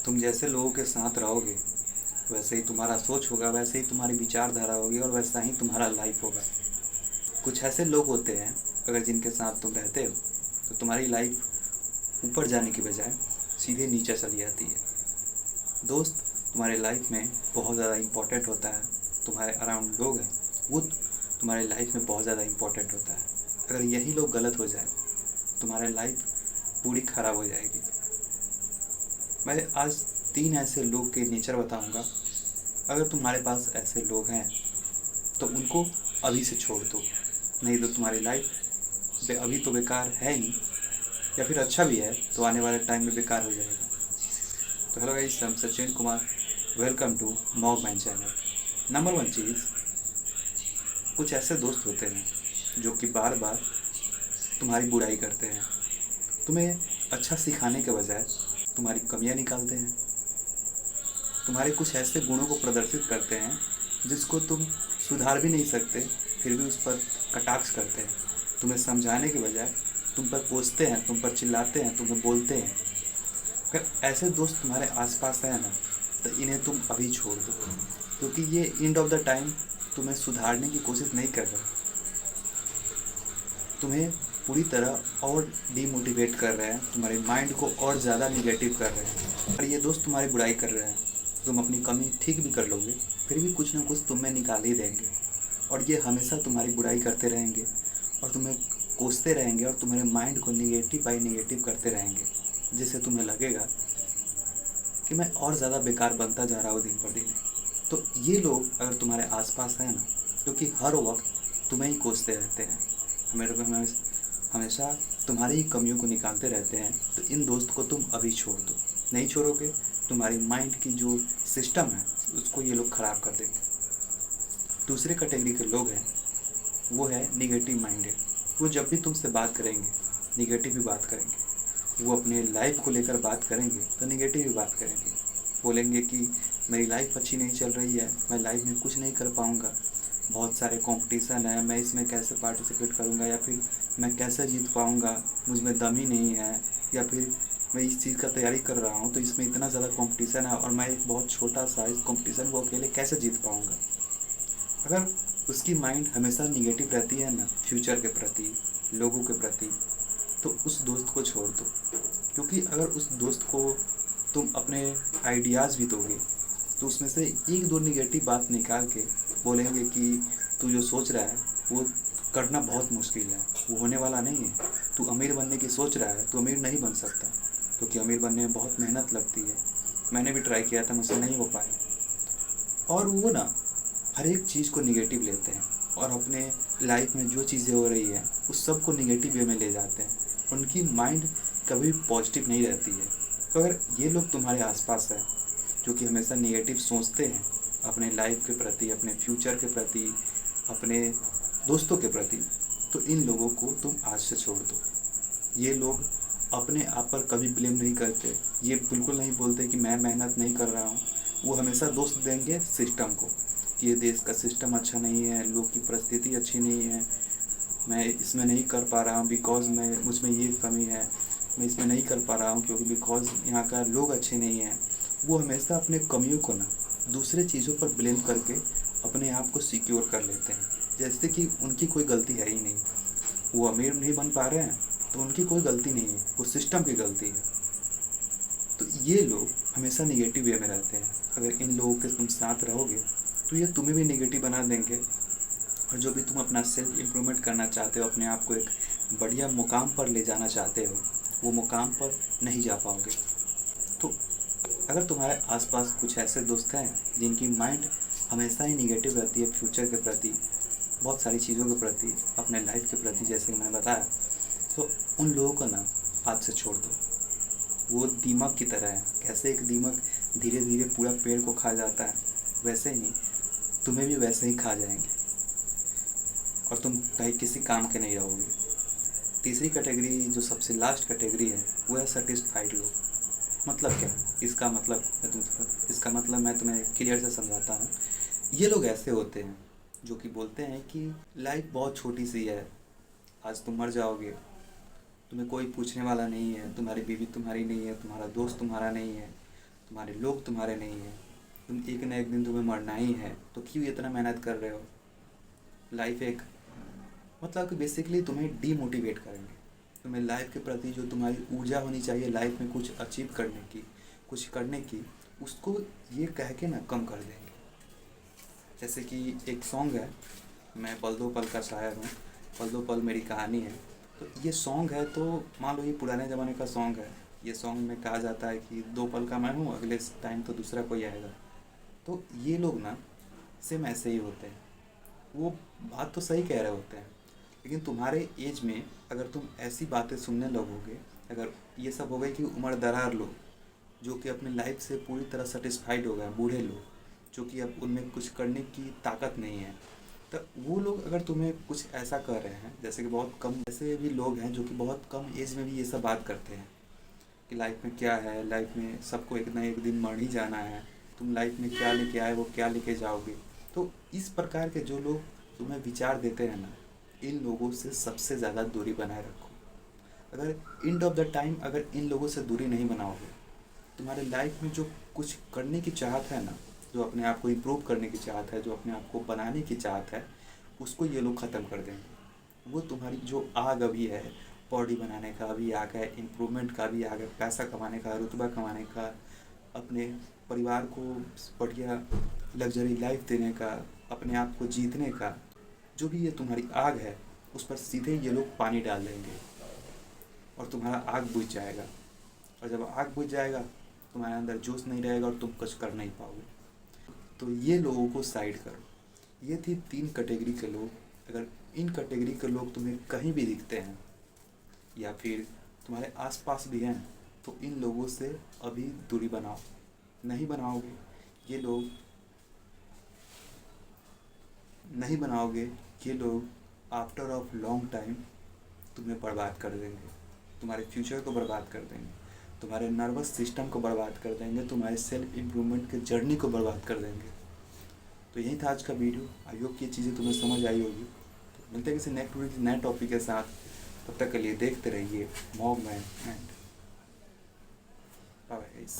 तुम जैसे लोगों के साथ रहोगे वैसे ही तुम्हारा सोच होगा, वैसे ही तुम्हारी विचारधारा होगी और वैसा ही तुम्हारा लाइफ होगा। कुछ ऐसे लोग होते हैं अगर जिनके साथ तुम रहते हो तो तुम्हारी लाइफ ऊपर जाने की बजाय सीधे नीचे चली जाती है। दोस्त तुम्हारे लाइफ में बहुत ज़्यादा इम्पोर्टेंट होता है। तुम्हारे अराउंड लोग हैं वो तुम्हारे लाइफ में बहुत ज़्यादा इम्पोर्टेंट होता है। अगर यही लोग गलत हो जाए तुम्हारी लाइफ पूरी ख़राब हो जाएगी। मैं आज 3 ऐसे लोग के नेचर बताऊंगा। अगर तुम्हारे पास ऐसे लोग हैं तो उनको अभी से छोड़ दो, नहीं तो तुम्हारी लाइफ अभी तो बेकार है ही, या फिर अच्छा भी है तो आने वाले टाइम में बेकार हो जाएगा। तो hello guys, I am Sachin Kumar, welcome to Mog Mine channel. Number 1 चीज़, कुछ ऐसे दोस्त होते हैं जो कि बार बार तुम्हारी बुराई करते हैं। तुम्हें अच्छा सिखाने के बजाय तुम्हारी कमियां निकालते हैं। तुम्हारे कुछ ऐसे गुणों को प्रदर्शित करते हैं जिसको तुम सुधार भी नहीं सकते, फिर भी उस पर कटाक्ष करते हैं। तुम्हें समझाने के बजाय तुम पर कोसते हैं, तुम पर चिल्लाते हैं, तुम्हें बोलते हैं। अगर ऐसे दोस्त तुम्हारे आसपास हैं ना तो इन्हें तुम अभी छोड़ दो, क्योंकि ये एंड ऑफ द टाइम तुम्हें सुधारने की कोशिश नहीं कर रहे, तुम्हें पूरी तरह और डीमोटिवेट कर रहे हैं, तुम्हारे माइंड को और ज़्यादा निगेटिव कर रहे हैं। और ये दोस्त तुम्हारी बुराई कर रहे हैं, तुम अपनी कमी ठीक भी कर लोगे फिर भी कुछ ना कुछ तुम्हें निकाल ही देंगे। और ये हमेशा तुम्हारी बुराई करते रहेंगे और तुम्हें कोसते रहेंगे और तुम्हारे माइंड को निगेटिव बाई निगेटिव करते रहेंगे, जिससे तुम्हें लगेगा कि मैं और ज़्यादा बेकार बनता जा रहा हूँ दिन पर दिन। तो ये लोग अगर तुम्हारे आसपास हैं ना, क्योंकि हर वक्त तुम्हें ही कोसते रहते हैं, हमेशा तुम्हारी ही कमियों को निकालते रहते हैं, तो इन दोस्त को तुम अभी छोड़ दो। नहीं छोड़ोगे तुम्हारी माइंड की जो सिस्टम है उसको ये लोग ख़राब कर देंगे। दूसरे कैटेगरी के लोग हैं वो है निगेटिव माइंडेड। वो जब भी तुमसे बात करेंगे निगेटिव ही बात करेंगे। वो अपने लाइफ को लेकर बात करेंगे तो निगेटिव ही बात करेंगे। बोलेंगे कि मेरी लाइफ अच्छी नहीं चल रही है, मैं लाइफ में कुछ नहीं कर पाऊँगा, बहुत सारे कंपटीशन है, मैं इसमें कैसे पार्टिसिपेट करूँगा, या फिर मैं कैसे जीत पाऊँगा, मुझ में दम ही नहीं है, या फिर मैं इस चीज़ का तैयारी कर रहा हूँ तो इसमें इतना ज़्यादा कंपटीशन है और मैं एक बहुत छोटा सा इस कंपटीशन को अकेले कैसे जीत पाऊँगा। अगर उसकी माइंड हमेशा निगेटिव रहती है ना फ्यूचर के प्रति, लोगों के प्रति, तो उस दोस्त को छोड़ दो। क्योंकि अगर उस दोस्त को तुम अपने आइडियाज़ भी दोगे तो उसमें से 1-2 निगेटिव बात निकाल के बोलेंगे कि तू जो सोच रहा है वो करना बहुत मुश्किल है, वो होने वाला नहीं है। तू अमीर बनने की सोच रहा है, तू अमीर नहीं बन सकता, क्योंकि अमीर बनने में बहुत मेहनत लगती है। मैंने भी ट्राई किया था, मुझसे नहीं हो पाया। और वो ना हर एक चीज़ को निगेटिव लेते हैं और अपने लाइफ में जो चीज़ें हो रही है उस सब को निगेटिव वे में ले जाते हैं। उनकी माइंड कभी पॉजिटिव नहीं रहती है। तो अगर ये लोग तुम्हारे आसपास है जो कि हमेशा निगेटिव सोचते हैं अपने लाइफ के प्रति, अपने फ्यूचर के प्रति, अपने दोस्तों के प्रति, तो इन लोगों को तुम आज से छोड़ दो। ये लोग अपने आप पर कभी ब्लेम नहीं करते, ये बिल्कुल नहीं बोलते कि मैं मेहनत नहीं कर रहा हूँ। वो हमेशा दोस्त देंगे सिस्टम को कि ये देश का सिस्टम अच्छा नहीं है, लोग की परिस्थिति अच्छी नहीं है, मैं इसमें नहीं कर पा रहा हूँ बिकॉज़ मुझमें ये कमी है, मैं इसमें नहीं कर पा रहा हूँ क्योंकि बिकॉज़ यहाँ का लोग अच्छे नहीं हैं। वो हमेशा अपने कमियों को ना दूसरे चीज़ों पर ब्लेम करके अपने आप को सिक्योर कर लेते हैं, जैसे कि उनकी कोई गलती है ही नहीं। वो अमीर नहीं बन पा रहे हैं तो उनकी कोई गलती नहीं है, वो सिस्टम की गलती है। तो ये लोग हमेशा निगेटिव वे में रहते हैं। अगर इन लोगों के तुम साथ रहोगे तो ये तुम्हें भी निगेटिव बना देंगे, और जो भी तुम अपना सेल्फ इम्प्रूवमेंट करना चाहते हो, अपने आप को एक बढ़िया मुकाम पर ले जाना चाहते हो, वो मुकाम पर नहीं जा पाओगे। तो अगर तुम्हारे आसपास कुछ ऐसे दोस्त हैं जिनकी माइंड हमेशा ही निगेटिव रहती है फ्यूचर के प्रति, बहुत सारी चीज़ों के प्रति, अपने लाइफ के प्रति, जैसे कि मैंने बताया, तो उन लोगों को ना हाथ से छोड़ दो। वो दीमक की तरह है। कैसे एक दीमक धीरे धीरे पूरा पेड़ को खा जाता है, वैसे ही तुम्हें भी वैसे ही खा जाएंगे और तुम कहीं किसी काम के नहीं रहोगे। तीसरी कैटेगरी, जो सबसे लास्ट कैटेगरी है, वो है सेटिस्फाइड लोग। मतलब क्या? इसका मतलब मैं तुम्हें क्लियर से समझाता हूँ। ये लोग ऐसे होते हैं जो कि बोलते हैं कि लाइफ बहुत छोटी सी है, आज तुम मर जाओगे, तुम्हें कोई पूछने वाला नहीं है, तुम्हारी बीवी तुम्हारी नहीं है, तुम्हारा दोस्त तुम्हारा नहीं है, तुम्हारे लोग तुम्हारे नहीं हैं, तुम एक ना एक दिन तुम्हें मरना ही है, तो क्यों इतना मेहनत कर रहे हो? लाइफ एक मतलब कि बेसिकली तुम्हें डीमोटिवेट करेंगे। तुम्हें लाइफ के प्रति जो तुम्हारी ऊर्जा होनी चाहिए लाइफ में कुछ अचीव करने की, कुछ करने की, उसको ये कह के ना कम कर देंगे। जैसे कि एक सॉन्ग है, मैं पल दो पल का शायर हूँ, पल दो पल मेरी कहानी है। तो ये सॉन्ग है, तो मान लो ये पुराने ज़माने का सॉन्ग है। ये सॉन्ग में कहा जाता है कि 2 पल का मैं हूँ, अगले टाइम तो दूसरा कोई आएगा। तो ये लोग ना सेम ऐसे ही होते हैं। वो बात तो सही कह रहे होते हैं, लेकिन तुम्हारे एज में अगर तुम ऐसी बातें सुनने लगोगे, अगर ये सब हो गए कि उम्र दरार लोग जो कि अपनी लाइफ से पूरी तरह सेटिस्फाइड हो गए, बूढ़े लोग जो कि अब उनमें कुछ करने की ताकत नहीं है, तो वो लोग अगर तुम्हें कुछ ऐसा कर रहे हैं, जैसे कि बहुत कम ऐसे भी लोग हैं जो कि बहुत कम एज में भी ये सब बात करते हैं कि लाइफ में क्या है, लाइफ में सबको एक ना एक दिन मर ही जाना है, तुम लाइफ में क्या लेके आए वो क्या लेके जाओगे। तो इस प्रकार के जो लोग तुम्हें विचार देते हैं ना, इन लोगों से सबसे ज़्यादा दूरी बनाए रखो। अगर एंड ऑफ द टाइम अगर इन लोगों से दूरी नहीं बनाओगे, तुम्हारे लाइफ में जो कुछ करने की चाहत है ना, जो अपने आप को इम्प्रूव करने की चाहत है, जो अपने आप को बनाने की चाहत है, उसको ये लोग ख़त्म कर देंगे। वो तुम्हारी जो आग अभी है, बॉडी बनाने का भी आग है, इम्प्रूवमेंट का भी आग है, पैसा कमाने का, रुतबा कमाने का, अपने परिवार को बढ़िया लग्जरी लाइफ देने का, अपने आप को जीतने का, जो भी ये तुम्हारी आग है, उस पर सीधे ये लोग पानी डाल देंगे और तुम्हारा आग बुझ जाएगा। और जब आग बुझ जाएगा, तुम्हारे अंदर जोश नहीं रहेगा और तुम कुछ कर नहीं पाओगे। तो ये लोगों को साइड करो। ये थी 3 कैटेगरी के लोग। अगर इन कैटेगरी के लोग तुम्हें कहीं भी दिखते हैं या फिर तुम्हारे आसपास भी हैं, तो इन लोगों से अभी दूरी बनाओ। नहीं बनाओगे, ये लोग नहीं बनाओगे, ये लोग आफ्टर ऑफ लॉन्ग टाइम तुम्हें बर्बाद कर देंगे, तुम्हारे फ्यूचर को बर्बाद कर देंगे, तुम्हारे नर्वस सिस्टम को बर्बाद कर देंगे, तुम्हारे सेल्फ इम्प्रूवमेंट के जर्नी को बर्बाद कर देंगे। तो यही था आज का वीडियो। आई होप ये चीज़ें तुम्हें समझ आई होगी। तो मिलते हैं किसी नेक्स्ट वीडियो नए टॉपिक के साथ। तब तक के लिए देखते रहिए Mog Man and bye guys.